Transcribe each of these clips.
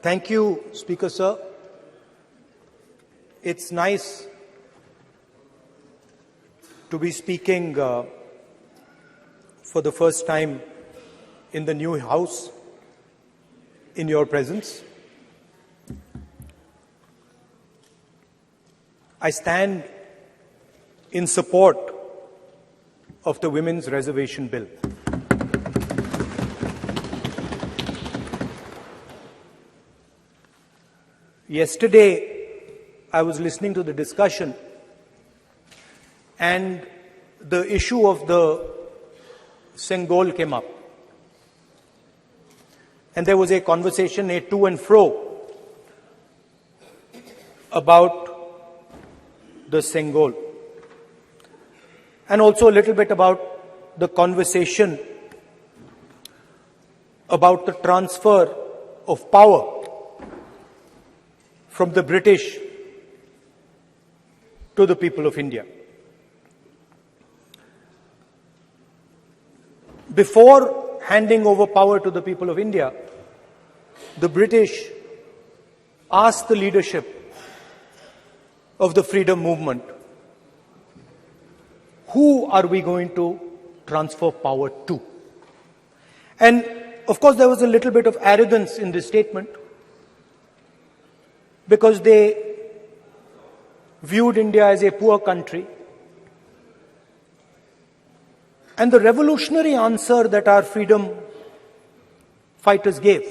Thank you, Speaker Sir. It's nice to be speaking for the first time in the new House in your presence. I stand in support of the Women's Reservation Bill. Yesterday, I was listening to the discussion and the issue of the Sengol came up. And there was a conversation, a to and fro, about the Sengol. And also a little bit about the conversation about the transfer of power from the British to the people of India. Before handing over power to the people of India, the British asked the leadership of the freedom movement, who are we going to transfer power to? And of course, there was a little bit of arrogance in this statement, because they viewed India as a poor country. And the revolutionary answer that our freedom fighters gave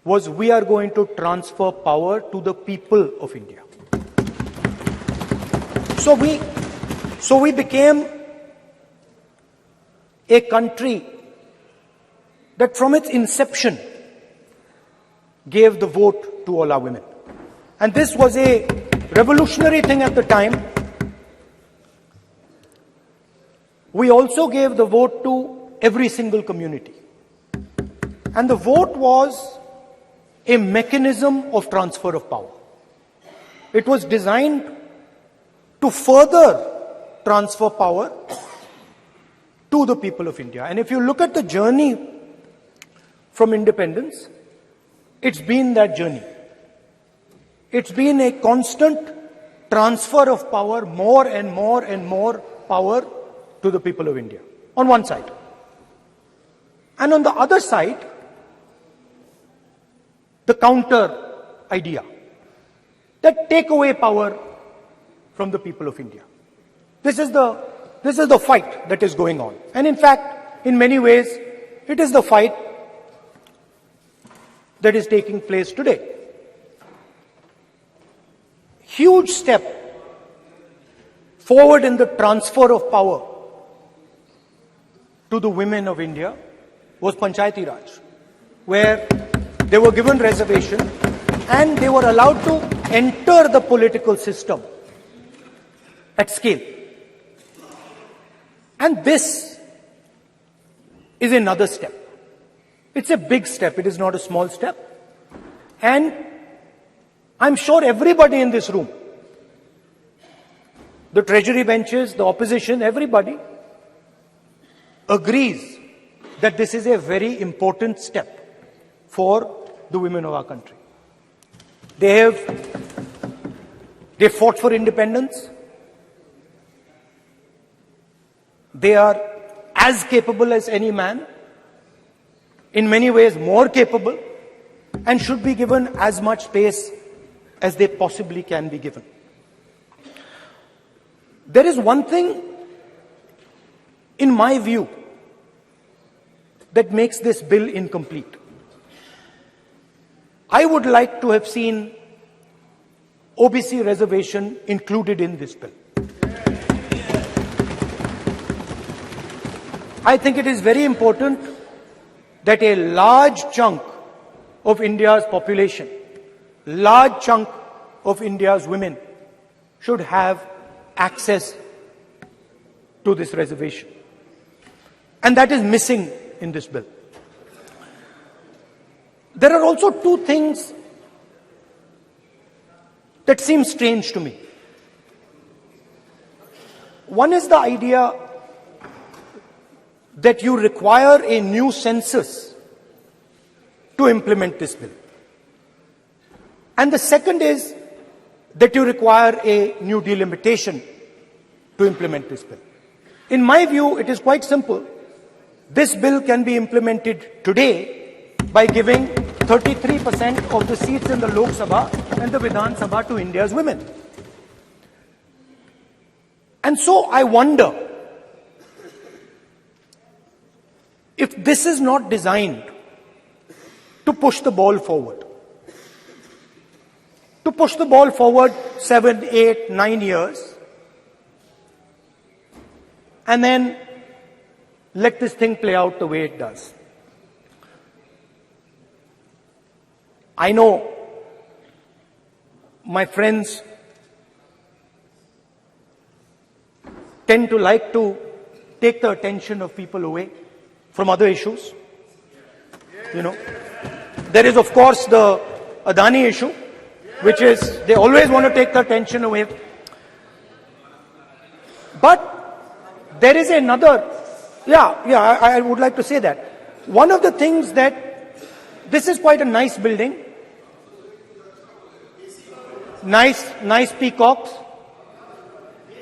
was, we are going to transfer power to the people of India. So we became a country that from its inception gave the vote to all our women. And this was a revolutionary thing at the time. We also gave the vote to every single community. And the vote was a mechanism of transfer of power. It was designed to further transfer power to the people of India. And if you look at the journey from independence, it's been that journey. It's been a constant transfer of power, more and more and more power to the people of India, on one side. And on the other side, the counter idea, that take away power from the people of India. This is the fight that is going on. And in fact, in many ways, it is the fight that is taking place today. Huge step forward in the transfer of power to the women of India was Panchayati Raj, where they were given reservation and they were allowed to enter the political system at scale. And this is another step. It's a big step. It is not a small step. And I'm sure everybody in this room, the treasury benches, the opposition, everybody agrees that this is a very important step for the women of our country. They fought for independence. They are as capable as any man, in many ways more capable, and should be given as much space as they possibly can be given. There is one thing, in my view, that makes this bill incomplete. I would like to have seen OBC reservation included in this bill. I think it is very important that a large chunk of India's population, large chunk of India's women should have access to this reservation. And that is missing in this bill. There are also two things that seem strange to me. One is the idea that you require a new census to to implement this bill. And the second is that you require a new delimitation to implement this bill. In my view, it is quite simple. This bill can be implemented today by giving 33% of the seats in the Lok Sabha and the Vidhan Sabha to India's women. And so I wonder if this is not designed to push the ball forward. To push the ball forward 7, 8, 9 years, and then let this thing play out the way it does. I know my friends tend to like to take the attention of people away from other issues. You know, there is of course the Adani issue, which is they always want to take the attention away. But there is another, I would like to say that. One of the things that, this is quite a nice building. Nice peacocks.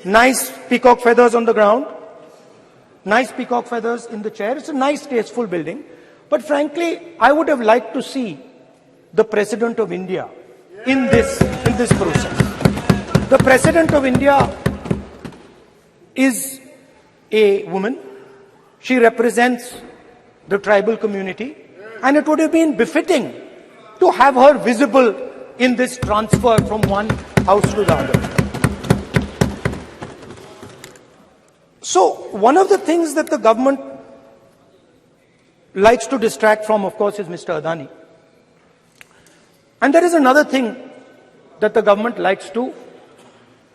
Nice peacock feathers on the ground. Nice peacock feathers in the chair. It's a nice, tasteful building. But frankly, I would have liked to see the President of India in this process. The President of India is a woman. She represents the tribal community, and it would have been befitting to have her visible in this transfer from one house to the other. So, one of the things that the government likes to distract from, of course, is Mr. Adani. And there is another thing that the government likes to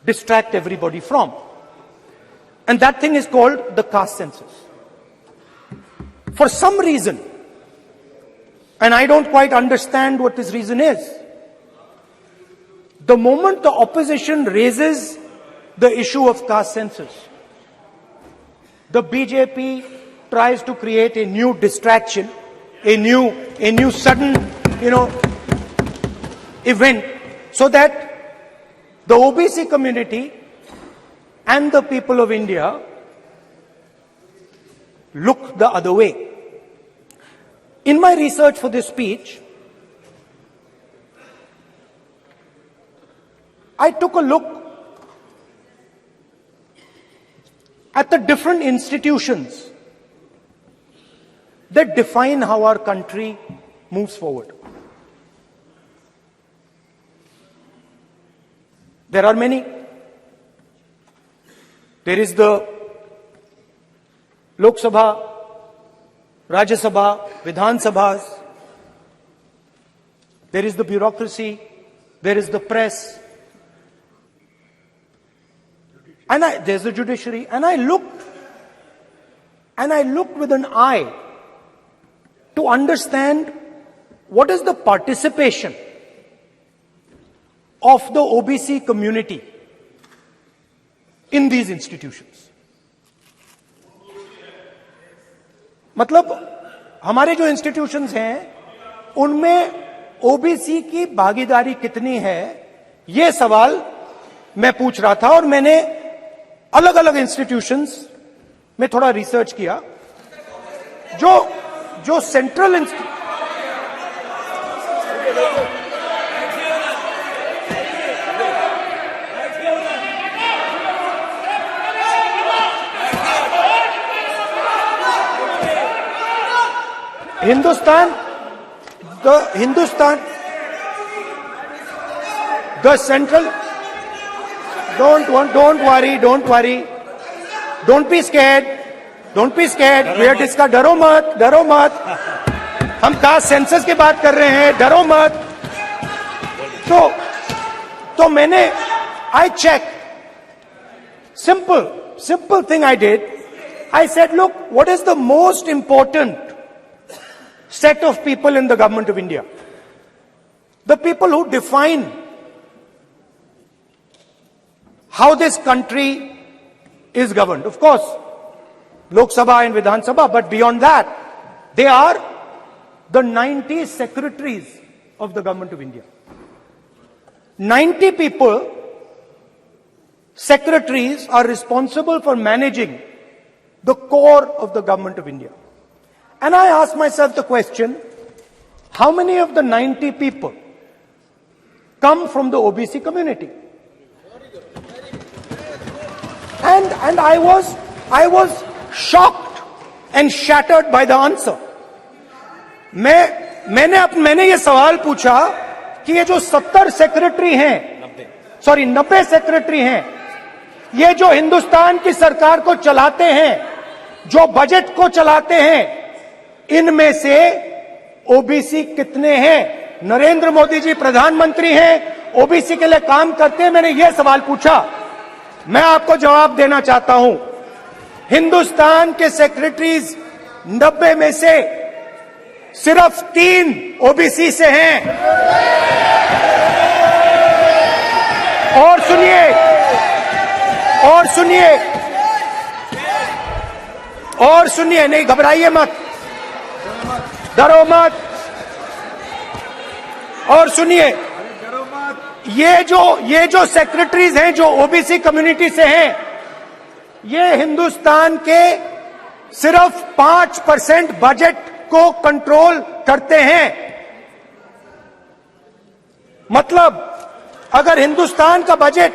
distract everybody from. And that thing is called the caste census. For some reason, and I don't quite understand what this reason is, the moment the opposition raises the issue of caste census, the BJP tries to create a new distraction, a new sudden, event, so that the OBC community and the people of India look the other way. In my research for this speech, I took a look at the different institutions that define how our country moves forward. There are many. There is the Lok Sabha, Rajya Sabha, Vidhan Sabhas. There is the bureaucracy. There is the press. And there's the judiciary. And I looked with an eye to understand what is the participation of the OBC community in these institutions. मतलब हमारे जो institutions हैं उनमें OBC की भागीदारी कितनी है, ये सवाल मैं पूछ रहा था और मैंने अलग अलग इंस्टीट्यूशंस में थोड़ा रिसर्च किया. जो central the central, don't worry, don't be scared, we are discussing, डरो मत, हम कास्ट सेंसस की बात कर रहे हैं, डरो मत. तो मैंने, I checked, simple thing I did, I said, look, what is the most important set of people in the government of India? The people who define how this country is governed. Of course, Lok Sabha and Vidhan Sabha, but beyond that, they are the 90 secretaries of the government of India. 90 people, secretaries, are responsible for managing the core of the government of India. And I ask myself the question, how many of the 90 people come from the OBC community? And I was shocked and shattered by the answer. मैंने ये सवाल पूछा कि ये जो 70 secretary हैं, 90 secretary हैं, ये जो हिंदुस्तान की सरकार को चलाते हैं, जो बजट को चलाते हैं, इनमें से ओबीसी कितने हैं? नरेंद्र मोदी जी प्रधानमंत्री हैं, ओबीसी के लिए काम करते हैं। मैंने ये सवाल पूछा। मैं आपको जवाब देना चाहता हूं, हिंदुस्तान के सेक्रेटरीज 90 में से सिर्फ 3 ओबीसी से हैं। और सुनिए, नहीं घबराइए मत, डरो मत। और सुनिए, ये जो सेक्रेटरीज हैं जो ओबीसी कम्युनिटी से हैं, ये हिंदुस्तान के सिर्फ 5% बजट को कंट्रोल करते हैं। मतलब अगर हिंदुस्तान का बजट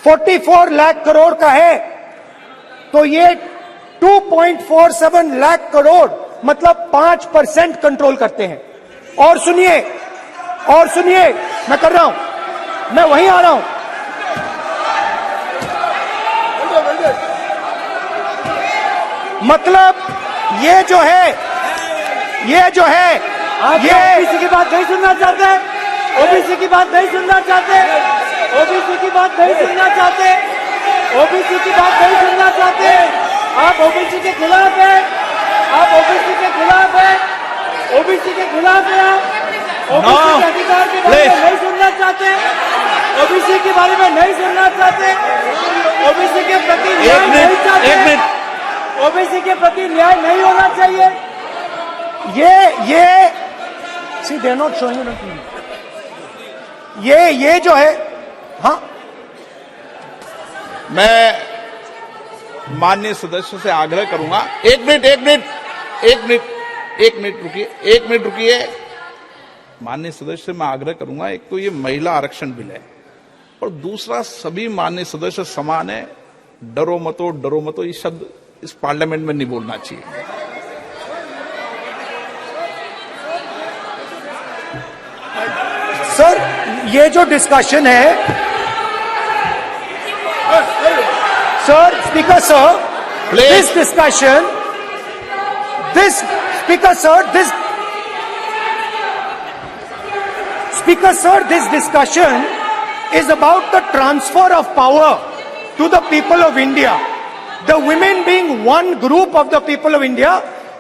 44 लाख करोड़ का है, तो ये 2.47 लाख करोड़ मतलब 5% कंट्रोल करते हैं। और सुनिए, मैं कर रहा हूं, मैं वहीं आ रहा हूं। मतलब ये जो है ओबीसी की बात नहीं सुनना चाहते, ओबीसी की बात नहीं सुनना चाहते, ओबीसी की बात नहीं सुनना चाहते, ओबीसी की बात नहीं सुनना चाहते। आप ओबीसी के खिलाफ हैं, आप ओबीसी के खिलाफ हैं, ओबीसी के खिलाफ हैं। ओबीसी के अधिकार के बारे में नहीं सुनना चाहते, ओबीसी के बारे में नहीं सुनना चाहते, ओबीसी के प्रति न्याय नहीं चाहते, ओबीसी के प्रति न्याय नहीं होना चाहिए। ये सी दे नॉट शोइंग ये जो है, हाँ, मैं माननीय सदस्यों से आग्रह करूंगा, एक मिनट रुकिए। माननीय सदस्य से मैं आग्रह करूंगा, एक तो ये महिला आरक्षण बिल है, और दूसरा सभी माननीय सदस्य समान है। डरो मतो ये शब्द इस पार्लियामेंट में नहीं बोलना चाहिए। सर, ये जो डिस्कशन है, sir, speaker sir, this discussion, this discussion is about the transfer of power to the people of India. The women being one group of the people of India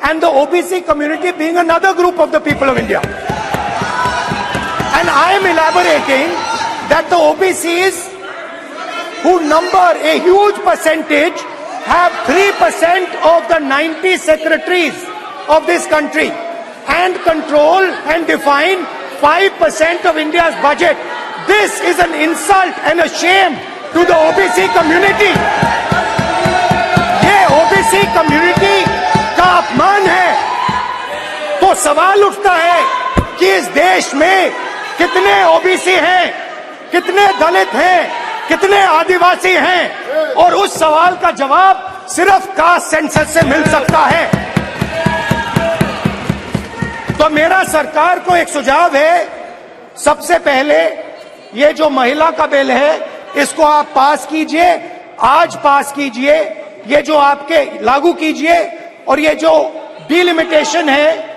and the OBC community being another group of the people of India. And I am elaborating that the OBCs, who number a huge percentage, have 3% of the 90 secretaries of this country and control and define 5% of India's budget. This is an insult and a shame to the OBC community. ये OBC community का अपमान है। तो सवाल उठता है कि इस देश में कितने ओबीसी हैं, कितने दलित हैं, कितने आदिवासी हैं, और उस सवाल का जवाब सिर्फ कास्ट सेंसस से मिल सकता है। तो मेरा सरकार को एक सुझाव है, सबसे पहले ये जो महिला का बिल है, इसको आप पास कीजिए, आज पास कीजिए, ये जो आपके लागू कीजिए, और ये जो डिलिमिटेशन है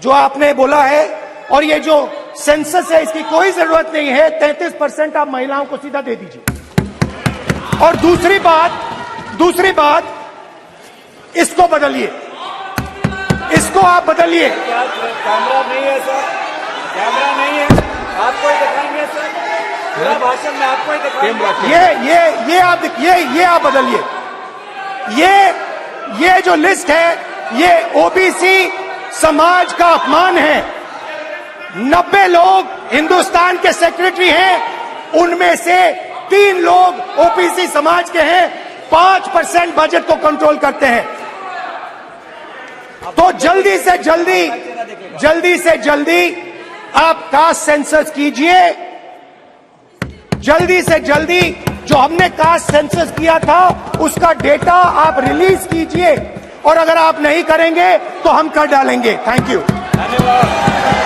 जो आपने बोला है, और ये जो सेंसस है, इसकी कोई जरूरत नहीं है। 33% आप महिलाओं को सीधा दे दीजिए। और दूसरी बात, इसको बदलिए, इसको आप बदलिए। कैमरा नहीं है सर, कैमरा नहीं है, आपको ही दिखाएंगे सर, पूरा भाषण में आपको ही दिखाएंगे। ये आप बदलिए। ये जो लिस्ट है, ये ओबीसी समाज का अपमान है। 90 लोग हिंदुस्तान के सेक्रेटरी हैं, उनमें से 3 लोग ओबीसी समाज के हैं, 5% बजट को कंट्रोल करते हैं। तो जल्दी से जल्दी आप कास्ट सेंसस कीजिए, जल्दी से जल्दी जो हमने कास्ट सेंसस किया था उसका डेटा आप रिलीज कीजिए, और अगर आप नहीं करेंगे तो हम कर डालेंगे। Thank you. धन्यवाद।